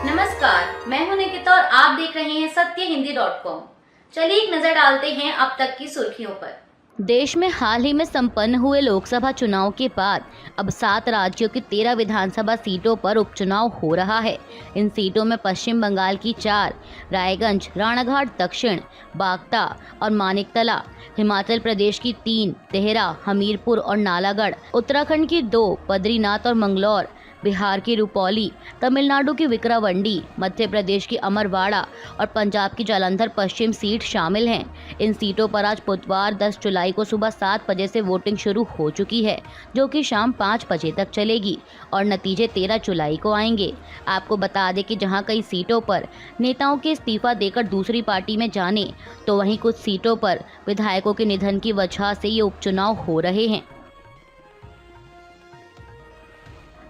नमस्कार, मैं हूं निकिता और आप देख रहे हैं सत्यहिंदी.com। चलिए एक नजर डालते हैं अब तक की सुर्खियों पर। देश में हाल ही में संपन्न हुए लोकसभा चुनाव के बाद अब 7 राज्यों की 13 विधानसभा सीटों पर उपचुनाव हो रहा है। इन सीटों में पश्चिम बंगाल की 4, रायगंज, राणाघाट दक्षिण, बागता और मानिकतला, हिमाचल प्रदेश की 3, तेहरा, हमीरपुर और नालागढ़, उत्तराखंड की 2, बद्रीनाथ और मंगलौर, बिहार की रुपौली, तमिलनाडु की विक्रवांडी, मध्य प्रदेश की अमरवाड़ा और पंजाब की जालंधर पश्चिम सीट शामिल हैं। इन सीटों पर आज बुधवार 10 जुलाई को सुबह 7 बजे से वोटिंग शुरू हो चुकी है, जो कि शाम 5 बजे तक चलेगी और नतीजे 13 जुलाई को आएंगे। आपको बता दें कि जहां कई सीटों पर नेताओं के इस्तीफा देकर दूसरी पार्टी में जाने, तो वहीं कुछ सीटों पर विधायकों के निधन की वजह से ये उपचुनाव हो रहे हैं।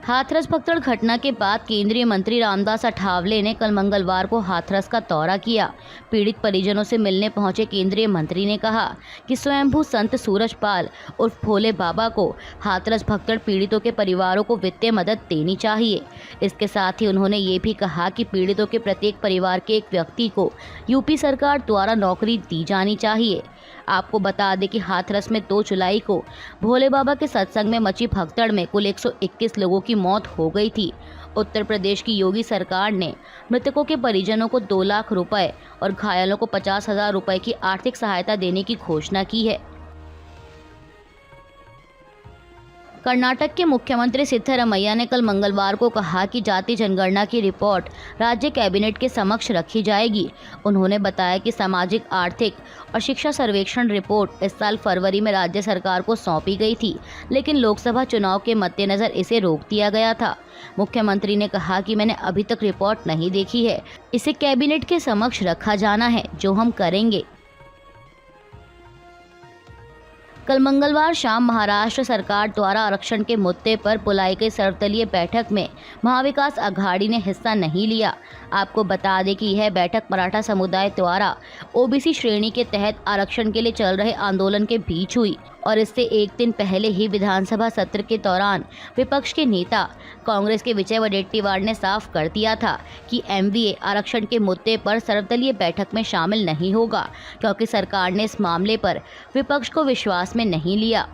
हाथरस भगदड़ घटना के बाद केंद्रीय मंत्री रामदास अठावले ने कल मंगलवार को हाथरस का दौरा किया। पीड़ित परिजनों से मिलने पहुंचे केंद्रीय मंत्री ने कहा कि स्वयंभू संत सूरजपाल उर्फ भोले बाबा को हाथरस भगदड़ पीड़ितों के परिवारों को वित्तीय मदद देनी चाहिए। इसके साथ ही उन्होंने ये भी कहा कि पीड़ितों के प्रत्येक परिवार के एक व्यक्ति को यूपी सरकार द्वारा नौकरी दी जानी चाहिए। आपको बता दें कि हाथरस में 2 जुलाई को भोले बाबा के सत्संग में मची भगदड़ में कुल 121 लोगों की मौत हो गई थी। उत्तर प्रदेश की योगी सरकार ने मृतकों के परिजनों को 2 लाख रुपए और घायलों को 50,000 रुपए की आर्थिक सहायता देने की घोषणा की है। कर्नाटक के मुख्यमंत्री सिद्धरमैया ने कल मंगलवार को कहा कि जाति जनगणना की रिपोर्ट राज्य कैबिनेट के समक्ष रखी जाएगी। उन्होंने बताया कि सामाजिक, आर्थिक और शिक्षा सर्वेक्षण रिपोर्ट इस साल फरवरी में राज्य सरकार को सौंपी गई थी, लेकिन लोकसभा चुनाव के मद्देनजर इसे रोक दिया गया था। मुख्यमंत्री ने कहा कि मैंने अभी तक रिपोर्ट नहीं देखी है, इसे कैबिनेट के समक्ष रखा जाना है, जो हम करेंगे। कल मंगलवार शाम महाराष्ट्र सरकार द्वारा आरक्षण के मुद्दे पर बुलाई गई सर्वदलीय बैठक में महाविकास अघाड़ी ने हिस्सा नहीं लिया। आपको बता दें कि यह बैठक मराठा समुदाय द्वारा ओबीसी श्रेणी के तहत आरक्षण के लिए चल रहे आंदोलन के बीच हुई और इससे एक दिन पहले ही विधानसभा सत्र के दौरान विपक्ष के नेता कांग्रेस के विजय वडेट्टीवार ने साफ कर दिया था कि एमवीए आरक्षण के मुद्दे पर सर्वदलीय बैठक में शामिल नहीं होगा, क्योंकि सरकार ने इस मामले पर विपक्ष को विश्वास में नहीं लिया।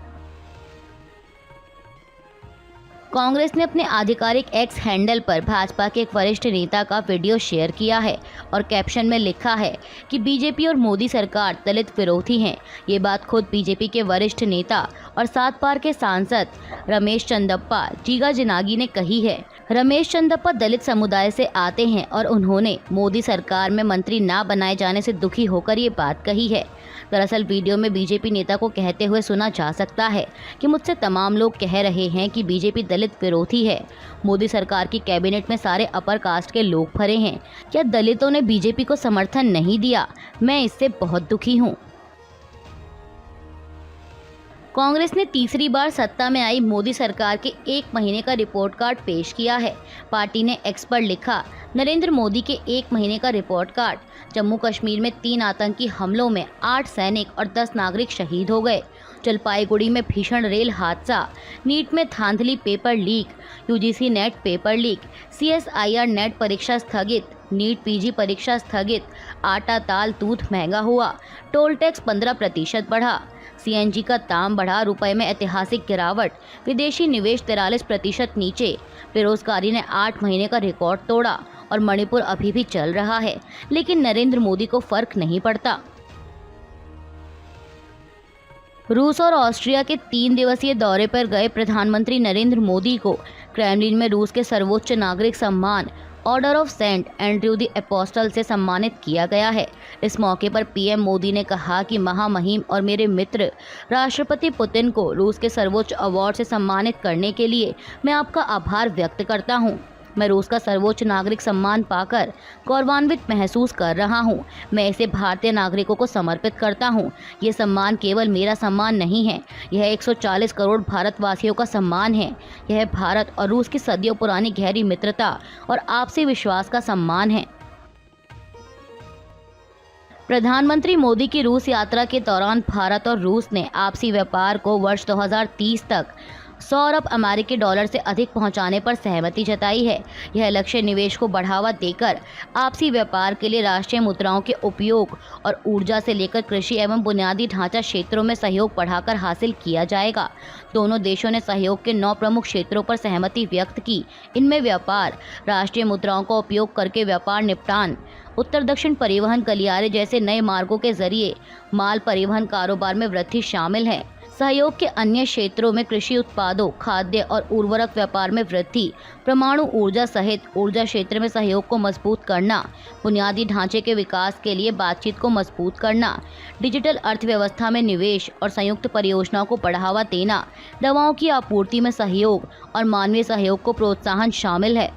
कांग्रेस ने अपने आधिकारिक एक्स हैंडल पर भाजपा के एक वरिष्ठ नेता का वीडियो शेयर किया है और कैप्शन में लिखा है कि बीजेपी और मोदी सरकार दलित विरोधी हैं। ये बात खुद बीजेपी के वरिष्ठ नेता और 7 बार के सांसद रमेश चंदप्पा जीगाजनागी ने कही है। रमेश चंदप्पा दलित समुदाय से आते हैं और उन्होंने मोदी सरकार में मंत्री ना बनाए जाने से दुखी होकर ये बात कही है। दरअसल वीडियो में बीजेपी नेता को कहते हुए सुना जा सकता है कि मुझसे तमाम लोग कह रहे हैं कि बीजेपी दलित विरोधी है। मोदी सरकार की कैबिनेट में सारे अपर कास्ट के लोग भरे हैं। क्या दलितों ने बीजेपी को समर्थन नहीं दिया? मैं इससे बहुत दुखी हूँ। कांग्रेस ने तीसरी बार सत्ता में आई मोदी सरकार के 1 महीने का रिपोर्ट कार्ड पेश किया है। पार्टी ने एक्स पर लिखा, नरेंद्र मोदी के 1 महीने का रिपोर्ट कार्ड। जम्मू कश्मीर में 3 आतंकी हमलों में 8 सैनिक और 10 नागरिक शहीद हो गए। जलपाईगुड़ी में भीषण रेल हादसा, नीट में धांधली paper leak, UGC net paper leak, CSIR net परीक्षा स्थगित, नीट पीजी परीक्षा स्थगित, आटा दाल दूध महंगा हुआ, टोल टैक्स 15% बढ़ा, सीएनजी का दाम बढ़ा, रुपए में ऐतिहासिक गिरावट, विदेशी निवेश 43% नीचे, बेरोजगारी ने 8 महीने का रिकॉर्ड तोड़ा और मणिपुर अभी भी चल रहा है, लेकिन नरेंद्र मोदी को फर्क नहीं पड़ता। रूस और ऑस्ट्रिया के 3 दिवसीय दौरे पर गए प्रधानमंत्री नरेंद्र मोदी को क्रेमलिन में रूस के सर्वोच्च नागरिक सम्मान Order of Saint Andrew the Apostle से सम्मानित किया गया है। इस मौके पर पीएम मोदी ने कहा कि महामहिम और मेरे मित्र राष्ट्रपति पुतिन को रूस के सर्वोच्च अवार्ड से सम्मानित करने के लिए मैं आपका आभार व्यक्त करता हूं। मैं रूस का सर्वोच्च नागरिक सम्मान पाकर गौरवान्वित महसूस कर रहा हूं। मैं इसे भारतीय नागरिकों को समर्पित करता हूं। ये सम्मान केवल मेरा सम्मान नहीं है, यह 140 करोड़ भारतवासियों का सम्मान है। यह भारत और रूस की सदियों पुरानी गहरी मित्रता और आपसी विश्वास का सम्मान है। प्रधानमंत्री मोदी की रूस यात्रा के दौरान भारत और रूस ने आपसी व्यापार को वर्ष 2030 तक 100 अरब अमेरिकी डॉलर से अधिक पहुंचाने पर सहमति जताई है। यह लक्ष्य निवेश को बढ़ावा देकर आपसी व्यापार के लिए राष्ट्रीय मुद्राओं के उपयोग और ऊर्जा से लेकर कृषि एवं बुनियादी ढांचा क्षेत्रों में सहयोग बढ़ाकर हासिल किया जाएगा। दोनों देशों ने सहयोग के 9 प्रमुख क्षेत्रों पर सहमति व्यक्त की। इनमें व्यापार, राष्ट्रीय मुद्राओं का उपयोग करके व्यापार निपटान, उत्तर दक्षिण परिवहन गलियारे जैसे नए मार्गों के जरिए माल परिवहन कारोबार में वृद्धि शामिल है। सहयोग के अन्य क्षेत्रों में कृषि उत्पादों, खाद्य और उर्वरक व्यापार में वृद्धि, परमाणु ऊर्जा सहित ऊर्जा क्षेत्र में सहयोग को मजबूत करना, बुनियादी ढांचे के विकास के लिए बातचीत को मजबूत करना, डिजिटल अर्थव्यवस्था में निवेश और संयुक्त परियोजनाओं को बढ़ावा देना, दवाओं की आपूर्ति में सहयोग और मानवीय सहयोग को प्रोत्साहन शामिल है।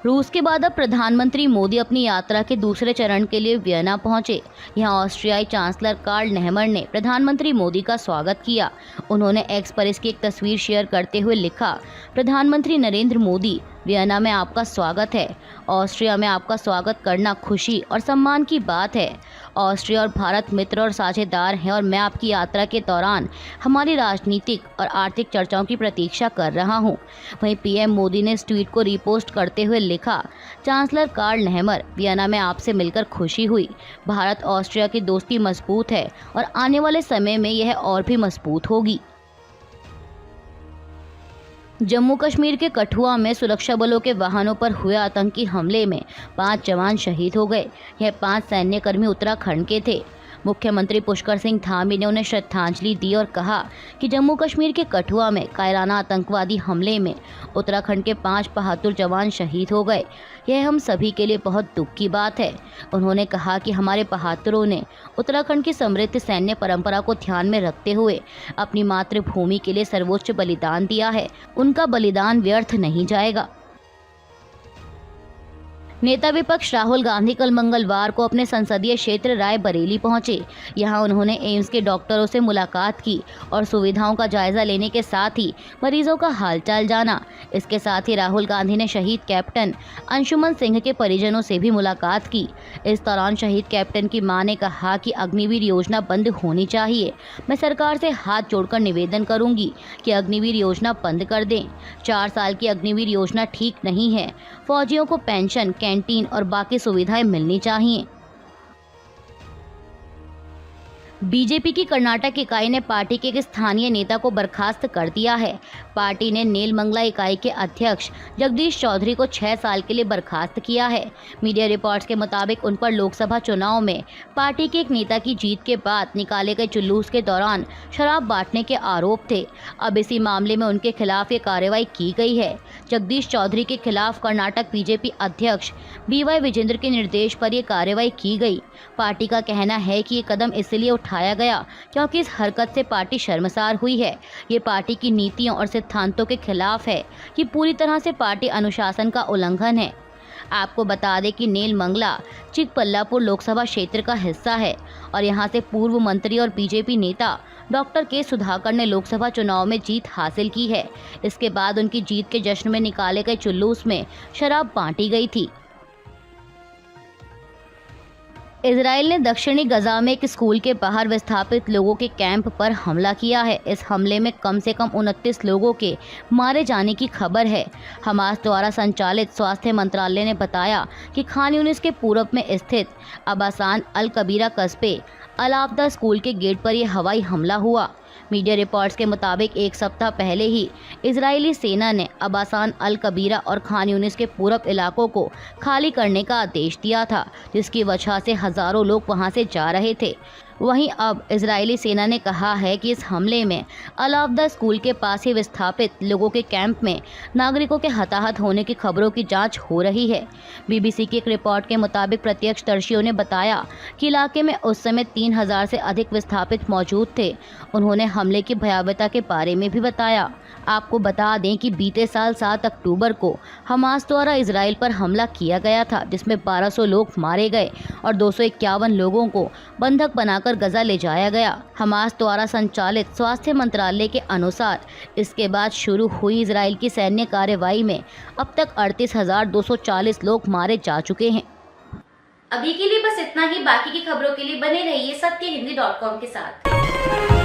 रूस के बाद अब प्रधानमंत्री मोदी अपनी यात्रा के दूसरे चरण के लिए वियना पहुंचे। यहां ऑस्ट्रियाई चांसलर कार्ल नेहमर ने प्रधानमंत्री मोदी का स्वागत किया। उन्होंने एक्स पर इसकी एक तस्वीर शेयर करते हुए लिखा, प्रधानमंत्री नरेंद्र मोदी, वियना में आपका स्वागत है। ऑस्ट्रिया में आपका स्वागत करना खुशी और सम्मान की बात है। ऑस्ट्रिया और भारत मित्र और साझेदार हैं और मैं आपकी यात्रा के दौरान हमारी राजनीतिक और आर्थिक चर्चाओं की प्रतीक्षा कर रहा हूं। वहीं पीएम मोदी ने इस ट्वीट को रीपोस्ट करते हुए लिखा, चांसलर कार्ल नेहमर, वियना में आपसे मिलकर खुशी हुई। भारत ऑस्ट्रिया की दोस्ती मजबूत है और आने वाले समय में यह और भी मजबूत होगी। जम्मू कश्मीर के कठुआ में सुरक्षा बलों के वाहनों पर हुए आतंकी हमले में 5 जवान शहीद हो गए। यह 5 सैन्यकर्मी उत्तराखंड के थे। मुख्यमंत्री पुष्कर सिंह धामी ने उन्हें श्रद्धांजलि दी और कहा कि जम्मू कश्मीर के कठुआ में कायराना आतंकवादी हमले में उत्तराखंड के 5 बहादुर जवान शहीद हो गए। यह हम सभी के लिए बहुत दुख की बात है। उन्होंने कहा कि हमारे बहादुरों ने उत्तराखंड की समृद्ध सैन्य परंपरा को ध्यान में रखते हुए अपनी मातृभूमि के लिए सर्वोच्च बलिदान दिया है। उनका बलिदान व्यर्थ नहीं जाएगा। नेता विपक्ष राहुल गांधी कल मंगलवार को अपने संसदीय क्षेत्र रायबरेली पहुंचे। यहां उन्होंने एम्स के डॉक्टरों से मुलाकात की और सुविधाओं का जायजा लेने के साथ ही मरीजों का हालचाल जाना। इसके साथ ही राहुल गांधी ने शहीद कैप्टन अंशुमन सिंह के परिजनों से भी मुलाकात की। इस दौरान शहीद कैप्टन की मां ने कहा कि अग्निवीर योजना बंद होनी चाहिए। मैं सरकार से हाथ जोड़कर निवेदन करूंगी कि अग्निवीर योजना बंद कर दें। 4 साल की अग्निवीर योजना ठीक नहीं है। फौजियों को पेंशन, कैंटीन और बाकी सुविधाएं मिलनी चाहिए। बीजेपी की कर्नाटक इकाई ने पार्टी के एक स्थानीय नेता को बर्खास्त कर दिया है। पार्टी ने नेलमंगला इकाई के अध्यक्ष जगदीश चौधरी को 6 साल के लिए बर्खास्त किया है। मीडिया रिपोर्ट्स के मुताबिक उन पर लोकसभा चुनाव में पार्टी के एक नेता की जीत के बाद निकाले गए जुलूस के दौरान शराब बांटने के आरोप थे। अब इसी मामले में उनके खिलाफ ये कार्रवाई की गई है। जगदीश चौधरी के खिलाफ कर्नाटक बीजेपी अध्यक्ष BY विजेंद्र के निर्देश पर यह कार्रवाई की गई। पार्टी का कहना है कि ये कदम इसलिए उठाया गया क्योंकि इस हरकत से पार्टी शर्मसार हुई है। ये पार्टी की नीतियों और सिद्धांतों के खिलाफ है। ये पूरी तरह से पार्टी अनुशासन का उल्लंघन है। आपको बता दें कि नेलमंगला चिकबल्लापुर लोकसभा क्षेत्र का हिस्सा है और यहां से पूर्व मंत्री और बीजेपी नेता डॉक्टर के सुधाकर ने लोकसभा चुनाव में जीत हासिल की है। इसके बाद उनकी जीत के जश्न में निकाले गए जुलूस में शराब बांटी गई थी। इजराइल ने दक्षिणी गजा में एक स्कूल के बाहर विस्थापित लोगों के कैंप पर हमला किया है। इस हमले में कम से कम 29 लोगों के मारे जाने की खबर है। हमास द्वारा संचालित स्वास्थ्य मंत्रालय ने बताया कि खान यूनिस के पूर्व में स्थित अबासान अल कबीरा कस्बे अल आफ्दा स्कूल के गेट पर यह हवाई हमला हुआ। मीडिया रिपोर्ट्स के मुताबिक 1 सप्ताह पहले ही इजरायली सेना ने अबासान अल कबीरा और खान यूनिस के पूरब इलाकों को खाली करने का आदेश दिया था, जिसकी वजह से हजारों लोग वहां से जा रहे थे। वहीं अब इजरायली सेना ने कहा है कि इस हमले में अल आफ्दा स्कूल के पास ही विस्थापित लोगों के कैंप में नागरिकों के हताहत होने की खबरों की जांच हो रही है। BBC की एक रिपोर्ट के मुताबिक प्रत्यक्षदर्शियों ने बताया कि इलाके में उस समय 3000 से अधिक विस्थापित मौजूद थे। उन्होंने हमले की भयावहता के बारे में भी बताया। आपको बता दें कि बीते साल 7 अक्टूबर को हमास द्वारा इजराइल पर हमला किया गया था, जिसमें 1200 लोग मारे गए और 251 लोगों को बंधक बनाकर गजा ले जाया गया। हमास द्वारा संचालित स्वास्थ्य मंत्रालय के अनुसार इसके बाद शुरू हुई इजराइल की सैन्य कार्रवाई में अब तक 38,240 लोग मारे जा चुके हैं। अभी के लिए बस इतना ही। बाकी की खबरों के लिए बने रहिए सत्यहिंदी.com के साथ।